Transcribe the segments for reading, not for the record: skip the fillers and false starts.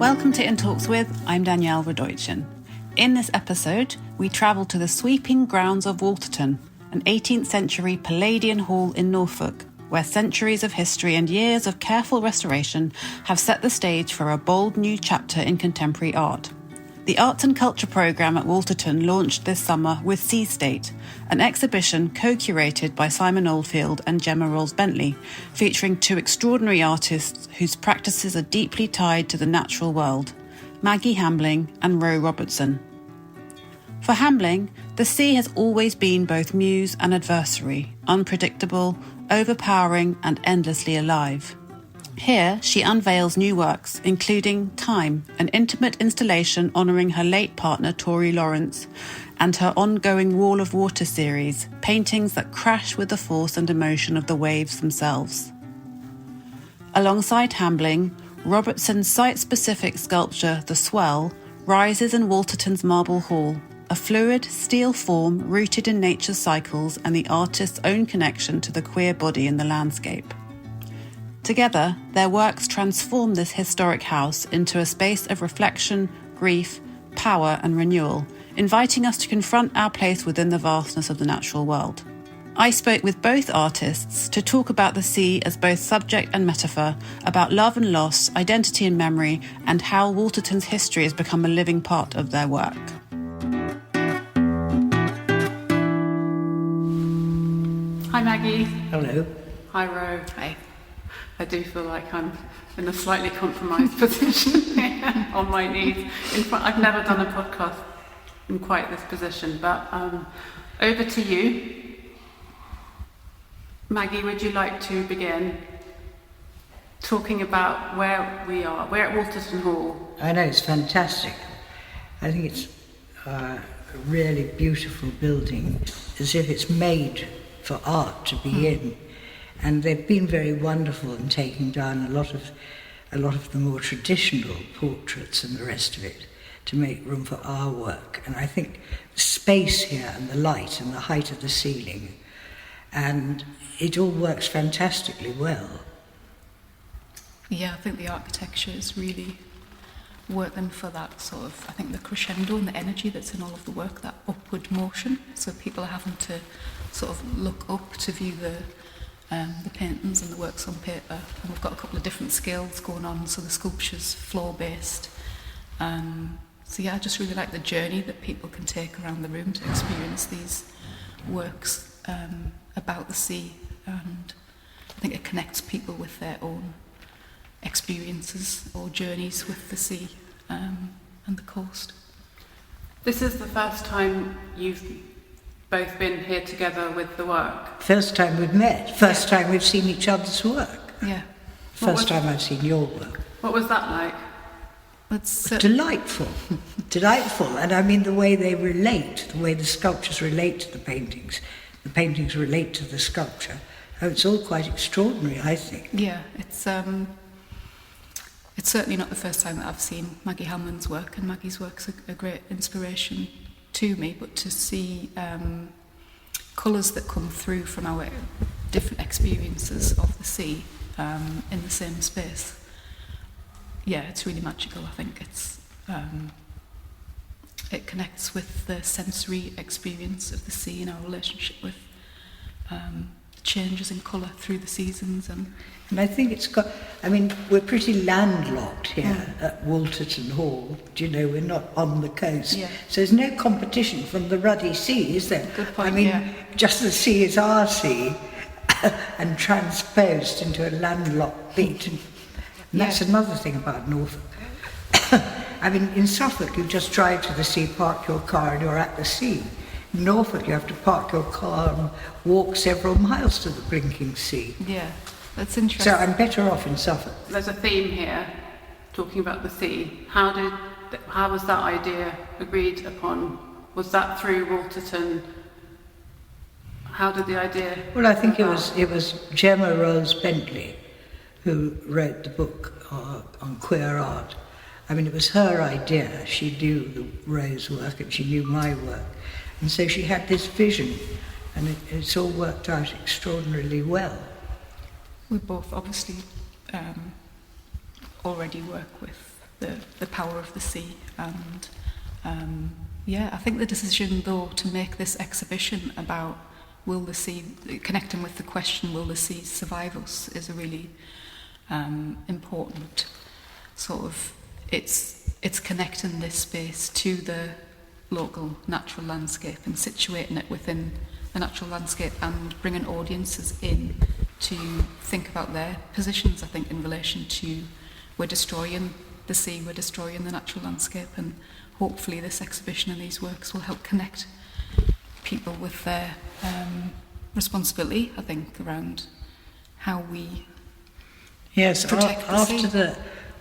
Welcome to In Talks With, I'm Danielle Robertson. In this episode, we travel to the sweeping grounds of Wolterton, an 18th century Palladian hall in Norfolk, where centuries of history and years of careful restoration have set the stage for a bold new chapter in contemporary art. The Arts and Culture programme at Wolterton launched this summer with Sea State, an exhibition co-curated by Simon Oldfield and Gemma Rolls-Bentley, featuring two extraordinary artists whose practices are deeply tied to the natural world, Maggi Hambling and Robertson. For Hambling, the sea has always been both muse and adversary, unpredictable, overpowering and endlessly alive. Here, she unveils new works, including Time, an intimate installation honouring her late partner Tory Lawrence, and her ongoing Wall of Water series, paintings that crash with the force and emotion of the waves themselves. Alongside Hambling, Robertson's site-specific sculpture, the Swell, rises in Wolterton's Marble Hall, a fluid, steel form rooted in nature's cycles and the artist's own connection to the queer body in the landscape. Together, their works transform this historic house into a space of reflection, grief, power and renewal, inviting us to confront our place within the vastness of the natural world. I spoke with both artists to talk about the sea as both subject and metaphor, about love and loss, identity and memory, and how Wolterton's history has become a living part of their work. Hi Maggie. Hello. Hi Ro. Hi. I do feel like I'm in a slightly compromised position here on my knees. In front, I've never done a podcast in quite this position, but over to you. Maggie, would you like to begin talking about where we are? We're at Wolterton Hall. I know, it's fantastic. I think it's a really beautiful building, as if it's made for art to be in. And they've been very wonderful in taking down a lot of the more traditional portraits and the rest of it to make room for our work. And I think the space here and the light and the height of the ceiling, and it all works fantastically well. Yeah, I think the architecture is really working for that sort of, I think the crescendo and the energy that's in all of the work, that upward motion. So people are having to sort of look up to view the paintings and the works on paper, and we've got a couple of different scales going on, so the sculpture's floor-based. So yeah, I just really like the journey that people can take around the room to experience these works about the sea, and I think it connects people with their own experiences or journeys with the sea and the coast. This is the first time you've both been here together with the work? First time we've met, first time we've seen each other's work. Yeah. First time I've seen your work. What was that like? It's delightful, delightful. And I mean the way they relate, the way the sculptures relate to the paintings relate to the sculpture. Oh, it's all quite extraordinary, I think. Yeah, it's certainly not the first time that I've seen Maggi Hambling's work, and Maggie's work's a great inspiration to me, but to see colours that come through from our different experiences of the sea in the same space, yeah, it's really magical. I think it connects with the sensory experience of the sea and our relationship with changes in colour through the seasons. And I think it's got, I mean, we're pretty landlocked here at Wolterton Hall. Do you know, we're not on the coast. Yeah. So there's no competition from the ruddy sea, is there? Good point, I mean, yeah. just the sea is our sea and transposed into a landlocked beach. And that's another thing about Norfolk. I mean, in Suffolk, you just drive to the sea, park your car, and you're at the sea. In Norfolk, you have to park your car and walk several miles to the blinking sea. Yeah, that's interesting. So I'm better off in Suffolk. There's a theme here, talking about the sea. How was that idea agreed upon? Was that through Wolterton? How did the idea? Well, I think it was Gemma Rolls-Bentley who wrote the book on queer art. I mean, it was her idea. She knew the Rose work and she knew my work. And so she had this vision, and it's all worked out extraordinarily well. We both obviously already work with the power of the sea. And I think the decision though to make this exhibition about will the sea, connecting with the question will the sea survive us, is a really important sort of, it's connecting this space to the local natural landscape and situating it within the natural landscape and bringing audiences in to think about their positions, I think, in relation to we're destroying the sea, we're destroying the natural landscape, and hopefully this exhibition and these works will help connect people with their responsibility, I think, around how we protect the sea.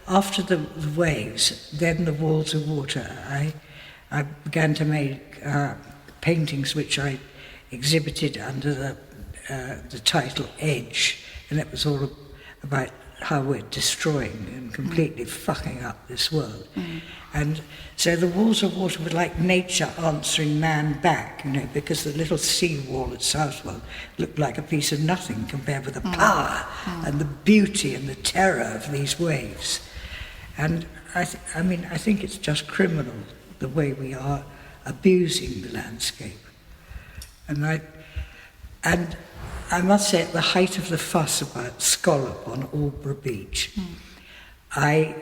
After the waves, then the walls of water, I began to make paintings which I exhibited under the title Edge, and it was all about how we're destroying and completely fucking up this world. And so the walls of water were like nature answering man back, because the little sea wall at Southwell looked like a piece of nothing compared with the power and the beauty and the terror of these waves. And I think it's just criminal the way we are abusing the landscape. And I must say, at the height of the fuss about scallop on Aldborough Beach, I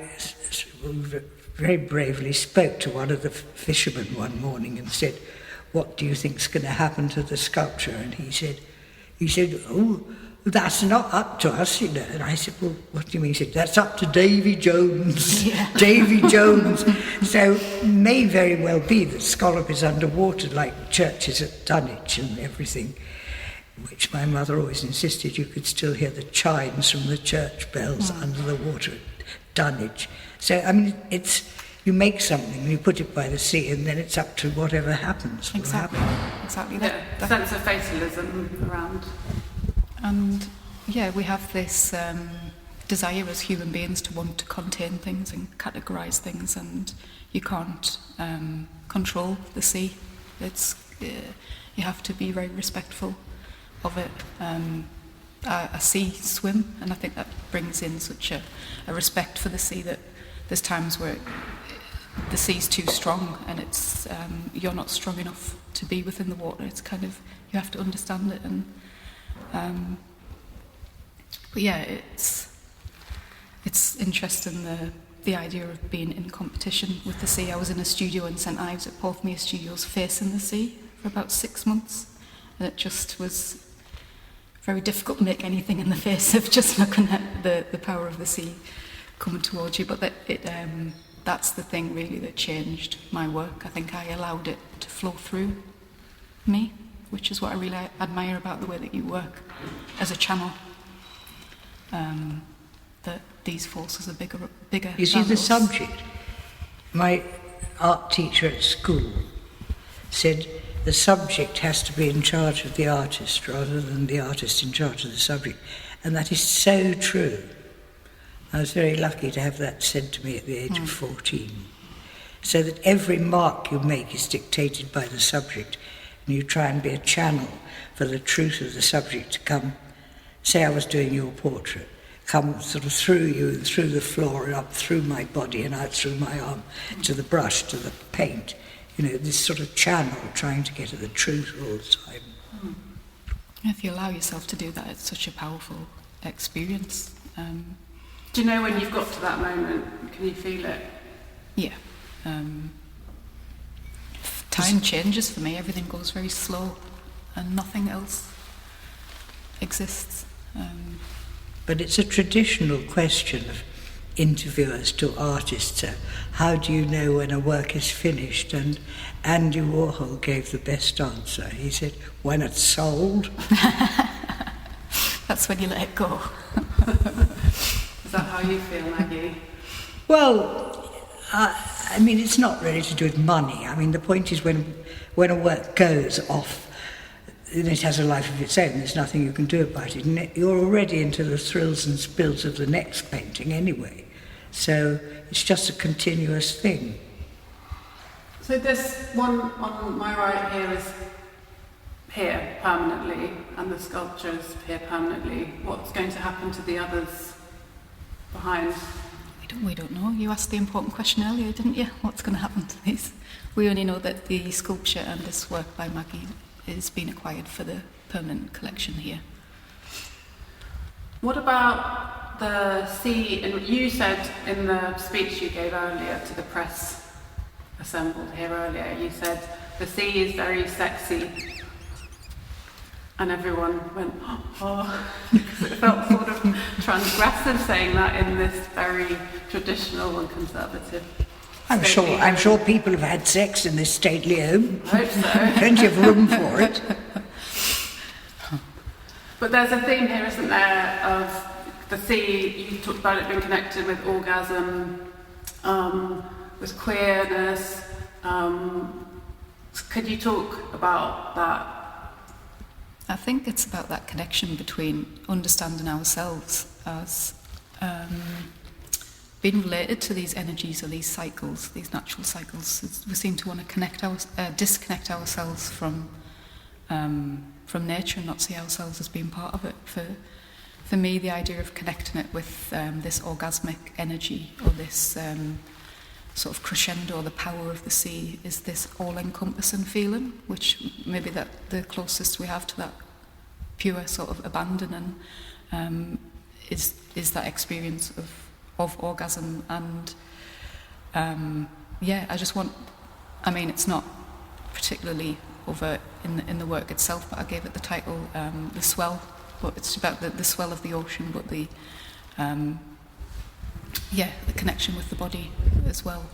very bravely spoke to one of the fishermen one morning and said, "What do you think's going to happen to the sculpture?" And he said, "Oh, that's not up to us, And I said, "Well, what do you mean?" He said, "That's up to Davy Jones." Yeah. Davy Jones. So it may very well be that scallop is underwater like churches at Dunwich and everything, which my mother always insisted you could still hear the chimes from the church bells under the water at Dunwich. So, it's you make something and you put it by the sea, and then it's up to whatever happens. Exactly. Exactly. That sense of fatalism around. And we have this desire as human beings to want to contain things and categorise things, and you can't control the sea. It's you have to be very respectful of it. I see swim, and I think that brings in such a respect for the sea that there's times where the sea's too strong and it's you're not strong enough to be within the water. It's kind of, you have to understand it, and but it's interesting the idea of being in competition with the sea. I was in a studio in St Ives at Porthmeor Studios facing the sea for about 6 months, and it just was very difficult to make anything in the face of just looking at the power of the sea coming towards you. But that's the thing really that changed my work. I think I allowed it to flow through me, which is what I really admire about the way that you work as a channel. That these forces are bigger. You see, the subject, my art teacher at school said the subject has to be in charge of the artist rather than the artist in charge of the subject. And that is so true. I was very lucky to have that said to me at the age of 14. So that every mark you make is dictated by the subject, and you try and be a channel for the truth of the subject to come. Say I was doing your portrait, come sort of through you and through the floor and up through my body and out through my arm to the brush, to the paint. This sort of channel trying to get at the truth all the time. If you allow yourself to do that, it's such a powerful experience. Do you know when you've got to that moment? Can you feel it? Yeah. Time changes for me. Everything goes very slow and nothing else exists. But it's a traditional question of interviewers to artists. How do you know when a work is finished? And Andy Warhol gave the best answer. He said, when it's sold. That's when you let it go. Is that how you feel, Maggie? Well, it's not really to do with money. The point is when a work goes off, it has a life of its own. There's nothing you can do about it. And you're already into the thrills and spills of the next painting anyway. So it's just a continuous thing. So this one on my right here is here permanently, and the sculpture's here permanently. What's going to happen to the others behind? We don't know. You asked the important question earlier, didn't you? What's going to happen to these? We only know that the sculpture and this work by Maggi is being acquired for the permanent collection here. What about the sea? And you said in the speech you gave earlier to the press assembled here earlier, you said the sea is very sexy. And everyone went, oh, because it felt sort of transgressive saying that in this very traditional and conservative. I'm sure people have had sex in this stately home. I hope so. Plenty of room for it. But there's a theme here, isn't there, of the sea. You talked about it being connected with orgasm, with queerness. Could you talk about that? I think it's about that connection between understanding ourselves as being related to these energies or these cycles, these natural cycles. We seem to want to disconnect ourselves from nature and not see ourselves as being part of it. For me, the idea of connecting it with this orgasmic energy or this sort of crescendo, the power of the sea, is this all-encompassing feeling, which maybe that the closest we have to that pure sort of abandoning is that experience of orgasm. And I just want, I mean, it's not particularly over in the work itself, but I gave it the title The Swell, but it's about the swell of the ocean, but the connection with the body as well.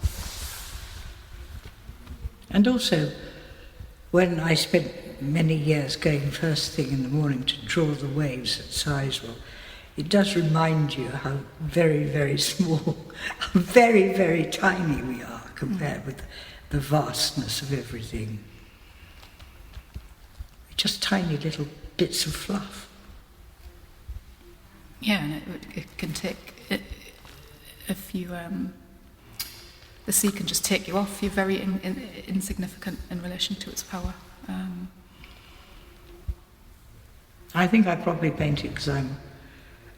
And also, when I spent many years going first thing in the morning to draw the waves at Sizewell, it does remind you how very, very small, how very, very tiny we are compared with the vastness of everything. Just tiny little bits of fluff. Yeah, and it can take, if you, the sea can just take you off. You're very insignificant in relation to its power. I think I probably paint it because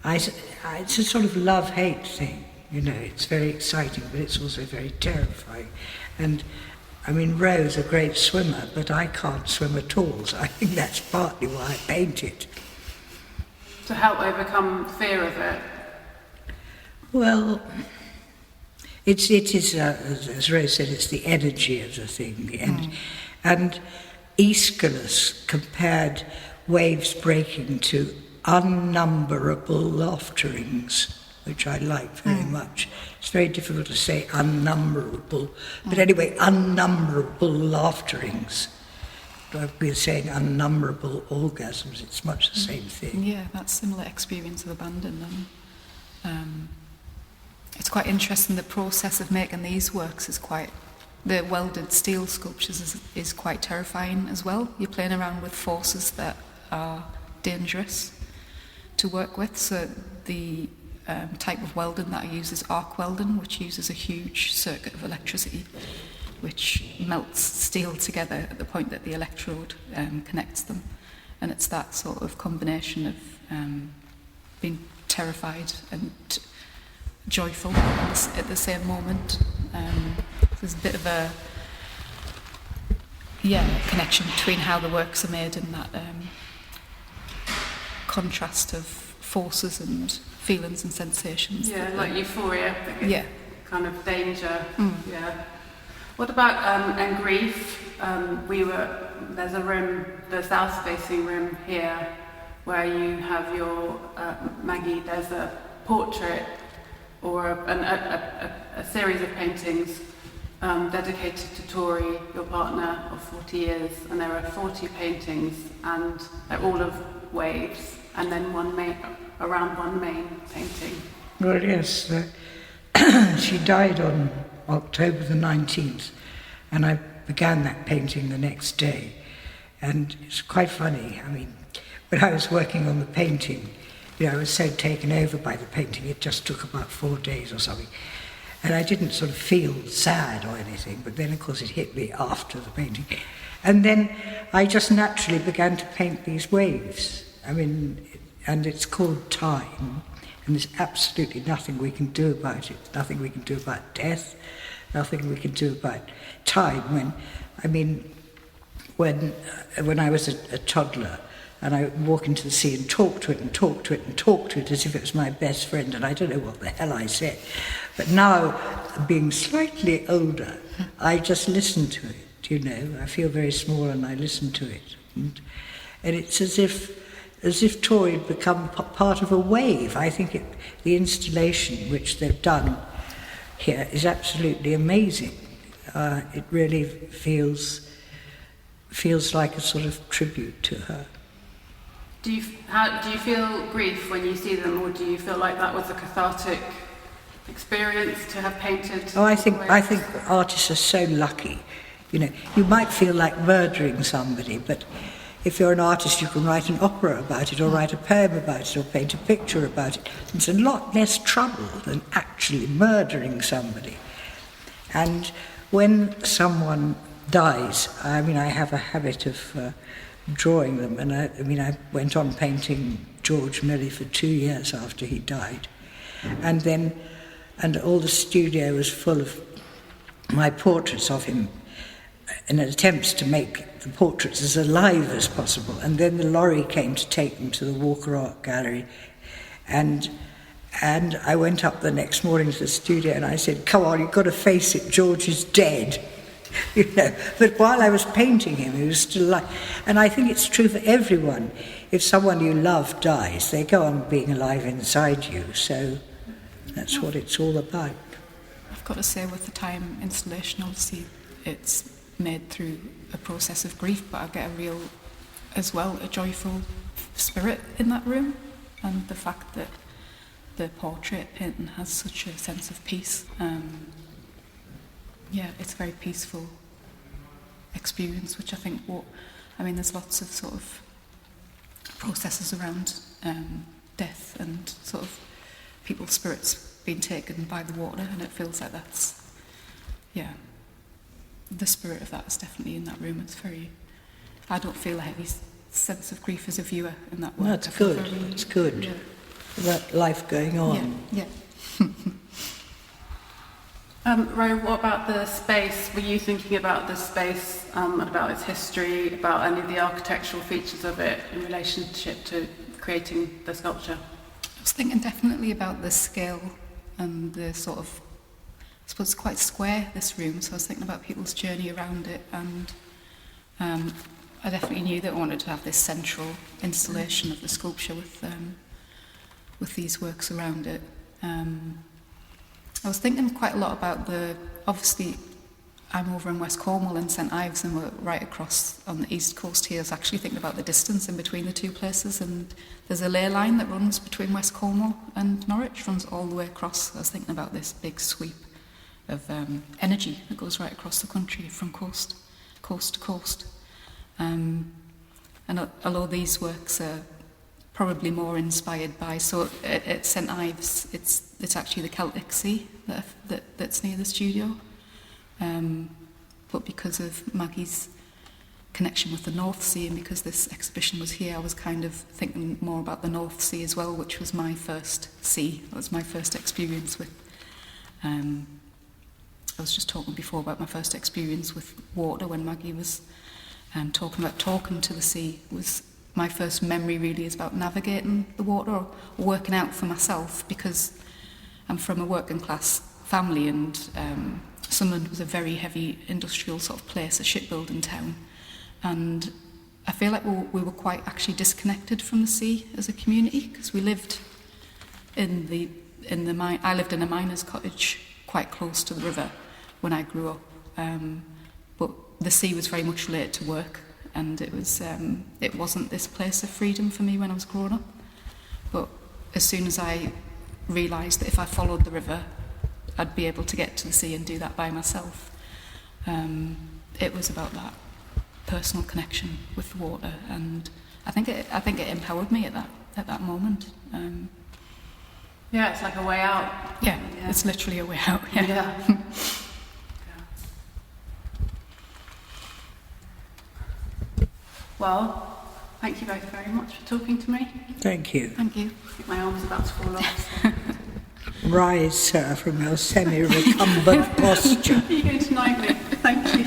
it's a sort of love-hate thing, you know. It's very exciting, but it's also very terrifying. And I mean, Ro's a great swimmer, but I can't swim at all, so I think that's partly why I paint it. To help overcome fear of it? Well, it is, as Ro said, it's the energy of the thing. And Aeschylus compared waves breaking to unnumberable laughterings, which I like very much. It's very difficult to say unnumberable, but anyway, unnumberable laughterings. We're saying unnumberable orgasms, it's much the same thing. Yeah, that similar experience of abandon. It's quite interesting, the process of making these works is quite, the welded steel sculptures is quite terrifying as well. You're playing around with forces that are dangerous to work with, so the type of welding that I use is arc welding, which uses a huge circuit of electricity which melts steel together at the point that the electrode connects them. And it's that sort of combination of being terrified and joyful at the same moment. There's a bit of a connection between how the works are made and that contrast of forces and feelings and sensations. Yeah, like euphoria. Yeah. Kind of danger. Yeah. What about and grief? There's a room, the south-facing room here, where you have your Maggi. There's a portrait or a series of paintings dedicated to Tory, your partner of 40 years, and there are 40 paintings, and they're all of waves, and then around one main painting. Well, yes, she died on October the 19th, and I began that painting the next day. And it's quite funny, I mean, when I was working on the painting, you know, I was so taken over by the painting, it just took about 4 days or something. And I didn't sort of feel sad or anything, but then of course it hit me after the painting. And then I just naturally began to paint these waves. I mean, and it's called Time. And there's absolutely nothing we can do about it, nothing we can do about death, nothing we can do about time. When I was a toddler, and I would walk into the sea and talk to it and talk to it and talk to it as if it was my best friend, and I don't know what the hell I said. But now, being slightly older, I just listen to it, you know. I feel very small and I listen to it. And it's as if Tory had become part of a wave. I think the installation which they've done here is absolutely amazing. It really feels like a sort of tribute to her. Do you feel grief when you see them, or do you feel like that was a cathartic experience to have painted? Oh, I think artists are so lucky. You know, you might feel like murdering somebody, but if you're an artist, you can write an opera about it, or write a poem about it, or paint a picture about it. It's a lot less trouble than actually murdering somebody. And when someone dies, I have a habit of drawing them, and I went on painting George Milley for 2 years after he died, and all the studio was full of my portraits of him in attempts to make the portraits as alive as possible. And then the lorry came to take them to the Walker Art Gallery, and I went up the next morning to the studio and I said, "Come on, you've got to face it, George is dead." You know, but while I was painting him, he was still alive. And I think it's true for everyone. If someone you love dies, they go on being alive inside you. So that's what it's all about. I've got to say, with the time installation, obviously, it's made through a process of grief, but I get a joyful spirit in that room. And the fact that the portrait painting has such a sense of peace. It's a very peaceful experience, which I think there's lots of sort of processes around death and sort of people's spirits being taken by the water, and it feels like that's, the spirit of that is definitely in that room. I don't feel a heavy sense of grief as a viewer in that work. No, it's good. It's good. Yeah. That life going on. Yeah. Ro, what about the space? Were you thinking about the space and about its history, about any of the architectural features of it in relationship to creating the sculpture? I was thinking definitely about the scale and the sort of, I suppose it's quite square, this room, so I was thinking about people's journey around it, and I definitely knew that I wanted to have this central installation of the sculpture with these works around it. I was thinking quite a lot about obviously I'm over in West Cornwall and St Ives, and we're right across on the east coast here. I was actually thinking about the distance in between the two places, and there's a ley line that runs between West Cornwall and Norwich, runs all the way across. I was thinking about this big sweep of energy that goes right across the country from coast to coast. And although these works are probably more inspired by, so at St Ives, it's actually the Celtic Sea that's near the studio. But because of Maggie's connection with the North Sea, and because this exhibition was here, I was kind of thinking more about the North Sea as well, which was my first sea. That was my first experience with, I was just talking before about my first experience with water when Maggie was talking about talking to the sea. Was my first memory really is about navigating the water, or working out for myself, because I'm from a working class family, and Sunderland was a very heavy industrial sort of place, a shipbuilding town, and I feel like we were quite actually disconnected from the sea as a community, because we lived I lived in a miner's cottage quite close to the river when I grew up, but the sea was very much related to work, and it wasn't this place of freedom for me when I was growing up. But as soon as I realised that if I followed the river, I'd be able to get to the sea and do that by myself, it was about that personal connection with the water, and I think it empowered me at that moment. Yeah, it's like a way out. Yeah, it's literally a way out. Yeah. Well, Thank you both very much for talking to me. Thank you. Thank you. I think my arm's about to fall off. So. Rise, sir, from your semi-recumbent posture. You're going to knight me. Thank you.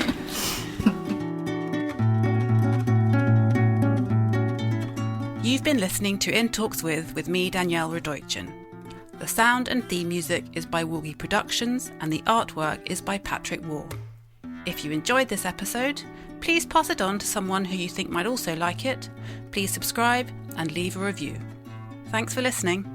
You've been listening to In Talks with me, Danielle Robertson. The sound and theme music is by Woogie Productions and the artwork is by Patrick Waugh. If you enjoyed this episode, please pass it on to someone who you think might also like it. Please subscribe and leave a review. Thanks for listening.